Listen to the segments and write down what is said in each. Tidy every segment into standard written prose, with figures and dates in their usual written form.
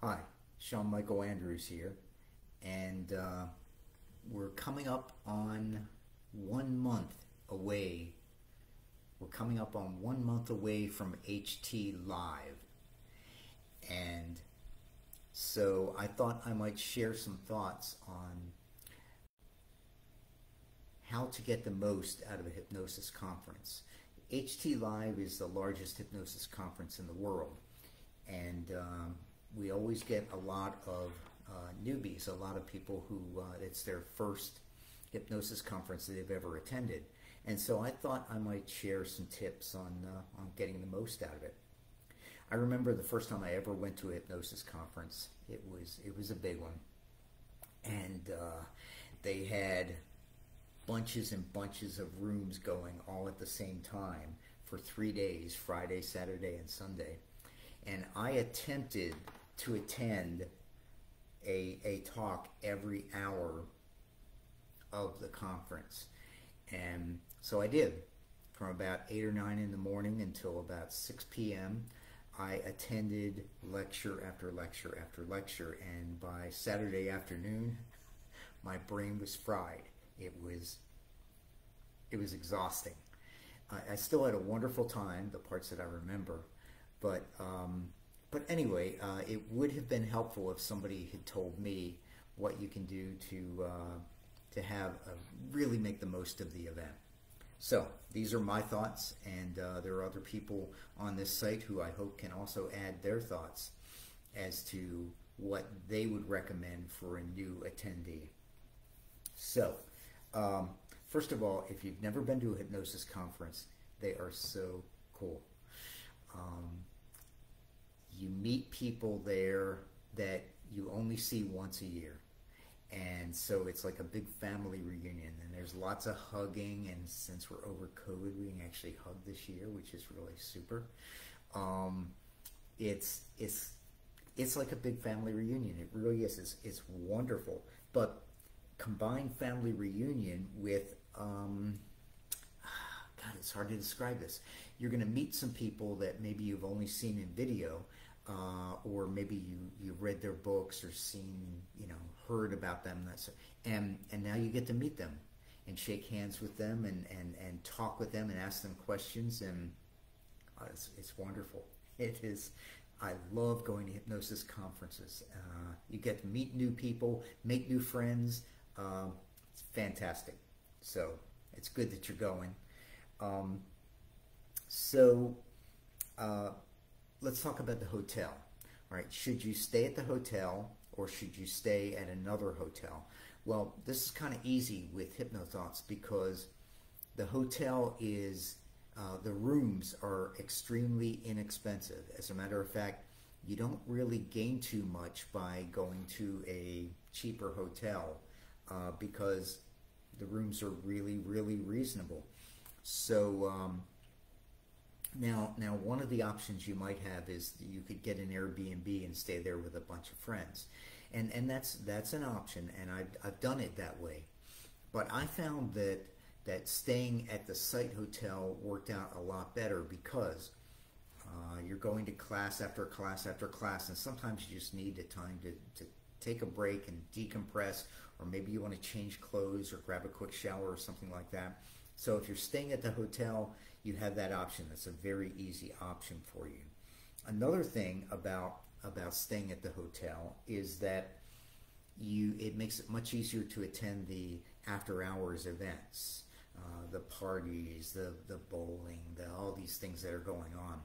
Hi, Sean Michael Andrews here, and we're coming up on 1 month away. We're coming up on 1 month away from HT Live, and so I thought I might share some thoughts on how to get the most out of a hypnosis conference. HT Live is the largest hypnosis conference in the world, and we always get a lot of newbies, a lot of people who it's their first hypnosis conference that they've ever attended. And so I thought I might share some tips on getting the most out of it. I remember the first time I ever went to a hypnosis conference. It was a big one, and they had bunches and bunches of rooms going all at the same time for 3 days, Friday, Saturday, and Sunday. And I attempted to attend a talk every hour of the conference. And so I did. From about 8 or 9 in the morning until about 6 p.m., I attended lecture after lecture after lecture. And by Saturday afternoon, my brain was fried. It was exhausting. I still had a wonderful time, the parts that I remember, but anyway, it would have been helpful if somebody had told me what you can do to have really make the most of the event. So these are my thoughts, and there are other people on this site who I hope can also add their thoughts as to what they would recommend for a new attendee. So first of all, if you've never been to a hypnosis conference, they are so cool. You meet people there that you only see once a year. And so it's like a big family reunion, and there's lots of hugging, and since we're over COVID, we can actually hug this year, which is really super. It's like a big family reunion. It really is. It's wonderful. But combine family reunion with God, it's hard to describe this. You're going to meet some people that maybe you've only seen in video, or maybe you've read their books or seen, heard about them. And now you get to meet them and shake hands with them and talk with them and ask them questions, and it's wonderful. It is. I love going to hypnosis conferences. You get to meet new people, make new friends. It's fantastic. So it's good that you're going. Let's talk about the hotel. All right, should you stay at the hotel or should you stay at another hotel? Well, this is kind of easy with HypnoThoughts because the hotel is, the rooms are extremely inexpensive. As a matter of fact, you don't really gain too much by going to a cheaper hotel because the rooms are really, really reasonable. So now one of the options you might have is you could get an Airbnb and stay there with a bunch of friends, and that's an option, and I've done it that way. But I found that staying at the site hotel worked out a lot better because you're going to class after class after class, and sometimes you just need the time to take a break and decompress, or maybe you want to change clothes or grab a quick shower or something like that. So if you're staying at the hotel, you have that option. That's a very easy option for you. Another thing about staying at the hotel is that it makes it much easier to attend the after hours events, the parties, the bowling, all these things that are going on.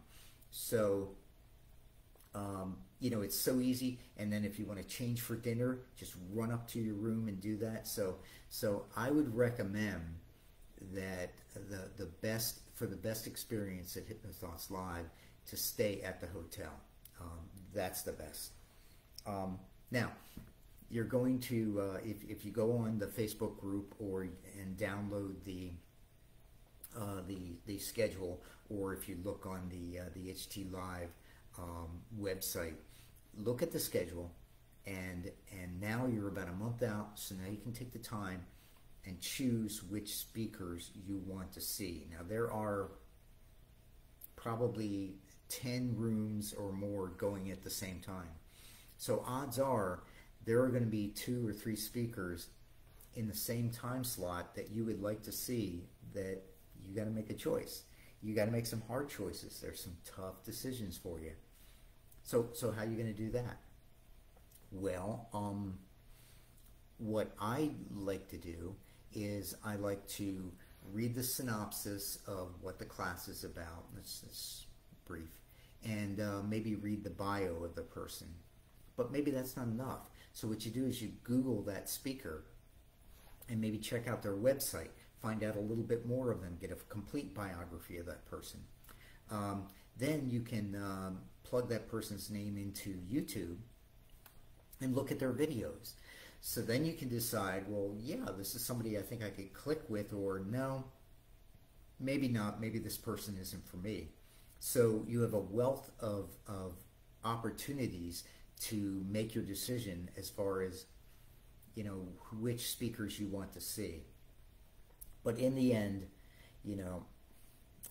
So it's so easy. And then if you want to change for dinner, just run up to your room and do that. So I would recommend that for the best experience at HypnoThoughts Live, to stay at the hotel. That's the best. Now, you're going to if you go on the Facebook group and download the schedule, or if you look on the HT Live website, look at the schedule, and now you're about a month out, so now you can take the time and choose which speakers you want to see. Now there are probably 10 rooms or more going at the same time. So odds are there are going to be 2 or 3 speakers in the same time slot that you would like to see, that you got to make a choice. You got to make some hard choices. There's some tough decisions for you. So how are you going to do that? Well, what I like to do is I like to read the synopsis of what the class is about. It's brief. And maybe read the bio of the person. But maybe that's not enough. So what you do is you Google that speaker and maybe check out their website, find out a little bit more of them, get a complete biography of that person. Then you can plug that person's name into YouTube and look at their videos. So then you can decide, well, yeah, this is somebody I think I could click with, or no, maybe not, maybe this person isn't for me. So you have a wealth of opportunities to make your decision as far as, you know, which speakers you want to see. But in the end, you know,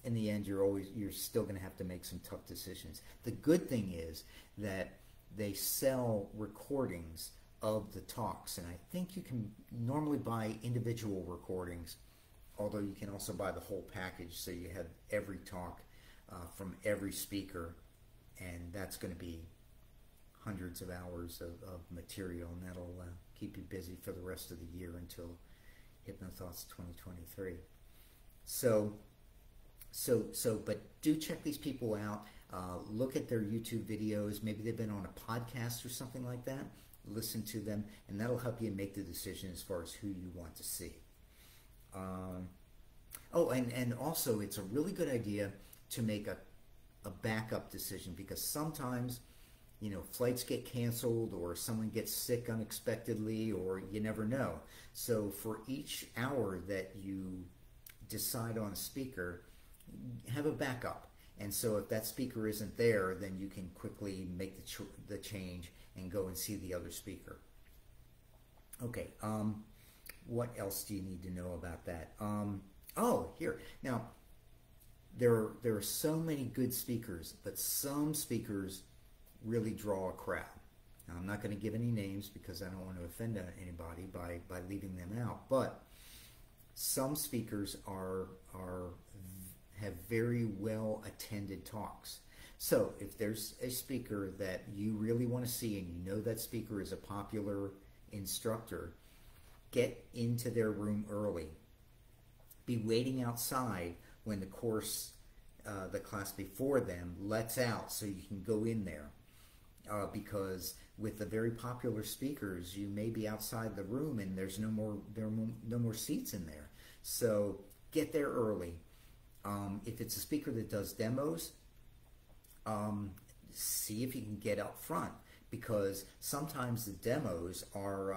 in the end, you're still going to have to make some tough decisions. The good thing is that they sell recordings of the talks, and I think you can normally buy individual recordings, although you can also buy the whole package, so you have every talk from every speaker, and that's going to be hundreds of hours of material, and that'll keep you busy for the rest of the year until Hypnothoughts 2023. But do check these people out. Look at their YouTube videos. Maybe they've been on a podcast or something like that. Listen to them, and that'll help you make the decision as far as who you want to see. And also, it's a really good idea to make a backup decision, because sometimes, you know, flights get canceled, or someone gets sick unexpectedly, or you never know. So for each hour that you decide on a speaker, have a backup. And so if that speaker isn't there, then you can quickly make the change and go and see the other speaker. Okay, what else do you need to know about that? Here. Now, there are so many good speakers, but some speakers really draw a crowd. Now, I'm not going to give any names because I don't want to offend anybody by leaving them out, but some speakers have very well attended talks. So if there's a speaker that you really want to see, and you know that speaker is a popular instructor, get into their room early. Be waiting outside when the course, the class before them lets out, so you can go in there. Because with the very popular speakers, you may be outside the room and there's no more seats in there. So get there early. If it's a speaker that does demos, see if you can get up front, because sometimes the demos are,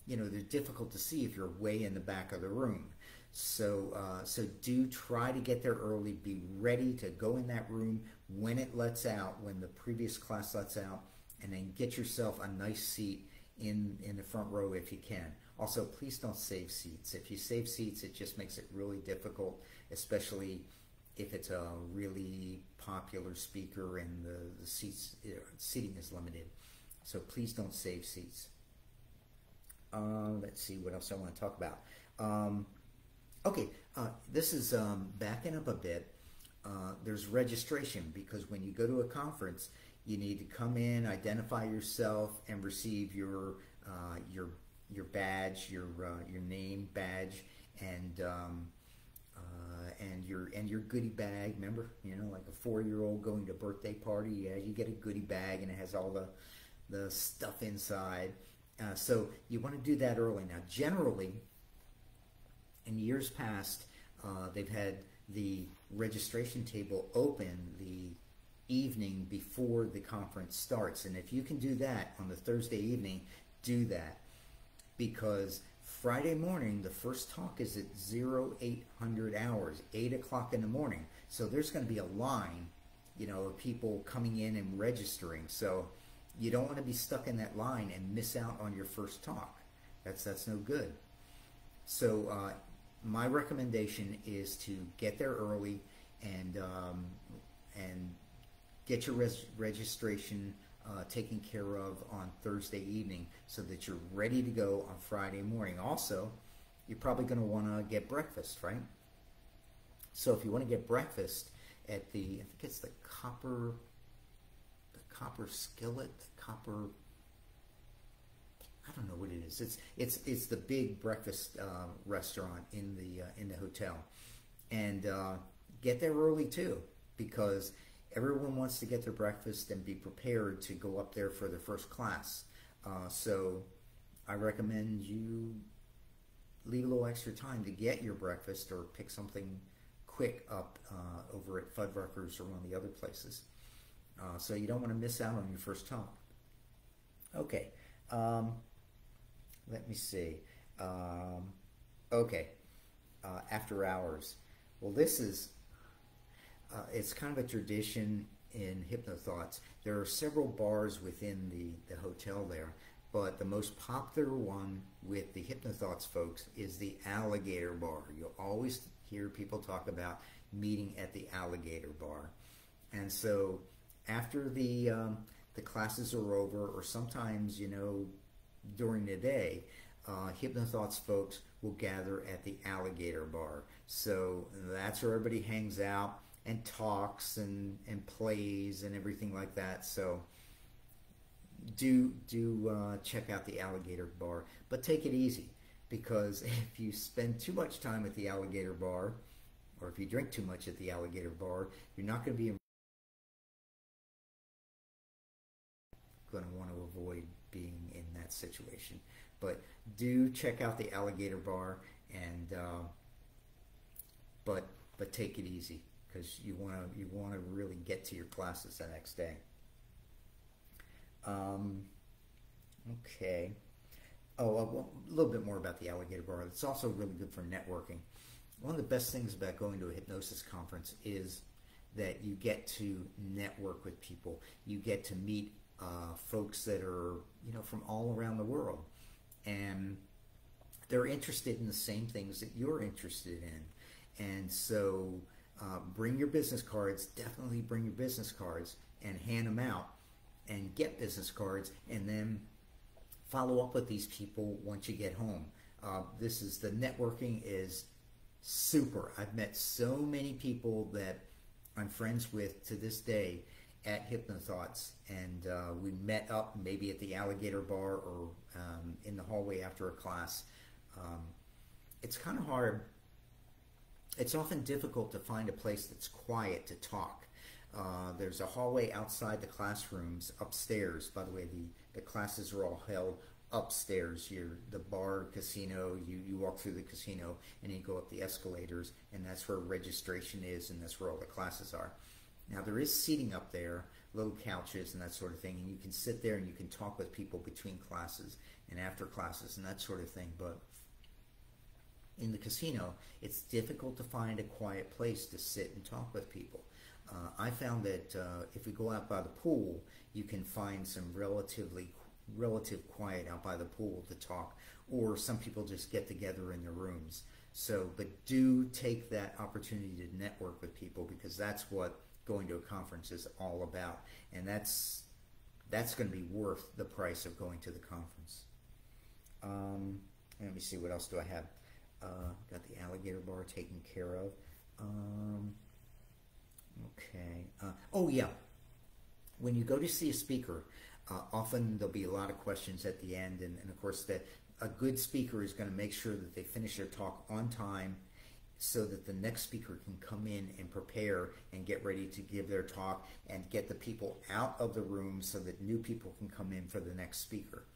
they're difficult to see if you're way in the back of the room. So do try to get there early. Be ready to go in that room when it lets out, when the previous class lets out, and then get yourself a nice seat in the front row if you can. Also, please don't save seats. If you save seats, it just makes it really difficult, especially if it's a really popular speaker and the seating is limited. So please don't save seats. Let's see what else I want to talk about. This is backing up a bit. There's registration, because when you go to a conference, you need to come in, identify yourself, and receive your badge, your name badge, and your goodie bag. Remember, like a 4-year-old going to a birthday party. Yeah, you get a goodie bag, and it has all the stuff inside. So you want to do that early. Now, generally, in years past, they've had the registration table open the evening before the conference starts. And if you can do that on the Thursday evening, do that. Because Friday morning, the first talk is at 0800 hours, 8 o'clock in the morning. So there's going to be a line, of people coming in and registering. So you don't want to be stuck in that line and miss out on your first talk. That's no good. So my recommendation is to get there early and get your registration taken care of on Thursday evening so that you're ready to go on Friday morning. Also, you're probably going to want to get breakfast, right? So if you want to get breakfast at I think it's the copper skillet, copper, I don't know what it is. It's the big breakfast restaurant in the hotel, and get there early too, because everyone wants to get their breakfast and be prepared to go up there for their first class. So I recommend you leave a little extra time to get your breakfast, or pick something quick up over at Fuddruckers or one of the other places. So you don't want to miss out on your first talk. Okay, let me see. Okay, after hours. Well, this is, it's kind of a tradition in Hypnothoughts. There are several bars within the hotel there, but the most popular one with the Hypnothoughts folks is the Alligator Bar. You'll always hear people talk about meeting at the Alligator Bar. And so after the classes are over, or sometimes, you know, during the day, Hypnothoughts folks will gather at the Alligator Bar. So that's where everybody hangs out and talks and plays and everything like that. So do check out the Alligator Bar, but take it easy, because if you spend too much time at the Alligator Bar, or if you drink too much at the Alligator Bar, you're not going to be going to want to avoid being in that situation. But do check out the Alligator Bar, and but take it easy, because you want to really get to your classes the next day. Okay. Oh, well, a little bit more about the Alligator Bar. It's also really good for networking. One of the best things about going to a hypnosis conference is that you get to network with people. You get to meet folks that are, you know, from all around the world, and they're interested in the same things that you're interested in. And so bring your business cards. Definitely bring your business cards and hand them out, and get business cards, and then follow up with these people once you get home. The networking is super. I've met so many people that I'm friends with to this day at Hypnothoughts, and we met up maybe at the Alligator Bar, or in the hallway after a class. It's kind of hard. It's often difficult to find a place that's quiet to talk. There's a hallway outside the classrooms upstairs. By the way, the classes are all held upstairs. The bar, casino, you walk through the casino, and you go up the escalators, and that's where registration is, and that's where all the classes are. Now, there is seating up there, little couches and that sort of thing, and you can sit there and you can talk with people between classes and after classes and that sort of thing. But in the casino, it's difficult to find a quiet place to sit and talk with people. I found that if we go out by the pool, you can find some relative quiet out by the pool to talk, or some people just get together in their rooms. So, but do take that opportunity to network with people, because that's what going to a conference is all about, and that's going to be worth the price of going to the conference. Let me see, what else do I have? Got the Alligator Bar taken care of. Okay. Oh yeah, when you go to see a speaker, often there'll be a lot of questions at the end, and of course that a good speaker is going to make sure that they finish their talk on time, so that the next speaker can come in and prepare and get ready to give their talk, and get the people out of the room so that new people can come in for the next speaker.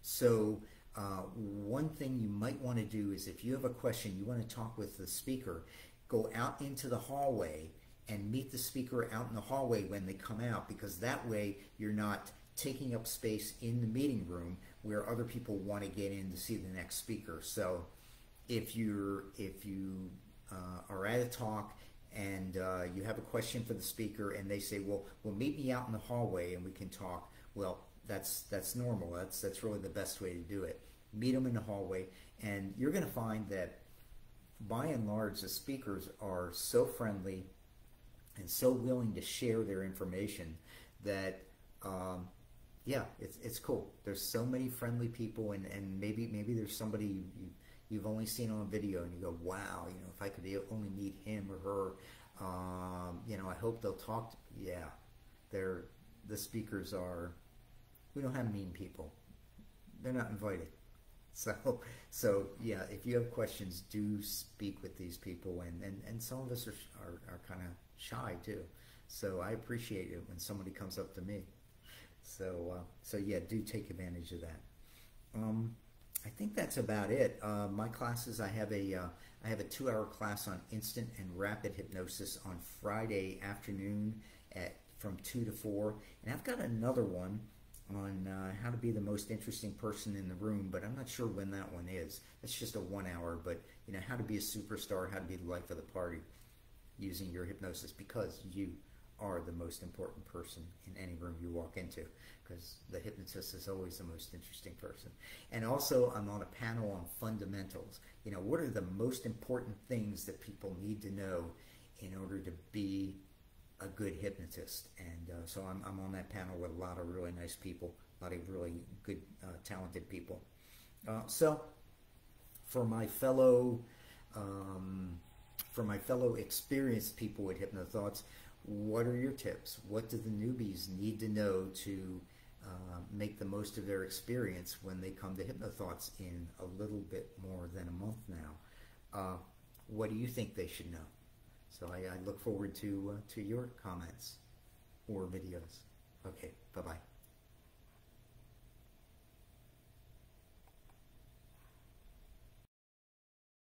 So one thing you might want to do is, if you have a question, you want to talk with the speaker, go out into the hallway and meet the speaker out in the hallway when they come out, because that way you're not taking up space in the meeting room where other people want to get in to see the next speaker. So if you are at a talk and you have a question for the speaker, and they say, well, meet me out in the hallway and we can talk. Well, that's normal. That's really the best way to do it. Meet them in the hallway, and you're going to find that by and large the speakers are so friendly and so willing to share their information that yeah, it's cool. There's so many friendly people, and maybe there's somebody you've only seen on a video, and you go, wow, if I could only meet him or her, I hope they'll talk. Yeah, the speakers are. We don't have mean people. They're not invited. So yeah, if you have questions, do speak with these people, and some of us are kind of shy too. So I appreciate it when somebody comes up to me. So yeah, do take advantage of that. I think that's about it. My classes, I have a 2-hour class on instant and rapid hypnosis on Friday afternoon from 2 to 4, and I've got another one on how to be the most interesting person in the room, but I'm not sure when that one is. It's just a 1 hour, but how to be a superstar, how to be the life of the party using your hypnosis, because you are the most important person in any room you walk into, because the hypnotist is always the most interesting person. And also, I'm on a panel on fundamentals. What are the most important things that people need to know in order to be a good hypnotist? And so I'm on that panel with a lot of really nice people, a lot of really good, talented people. So for my fellow experienced people with HypnoThoughts, what are your tips? What do the newbies need to know to make the most of their experience when they come to HypnoThoughts in a little bit more than a month now? What do you think they should know? So I look forward to your comments or videos. Okay, bye-bye.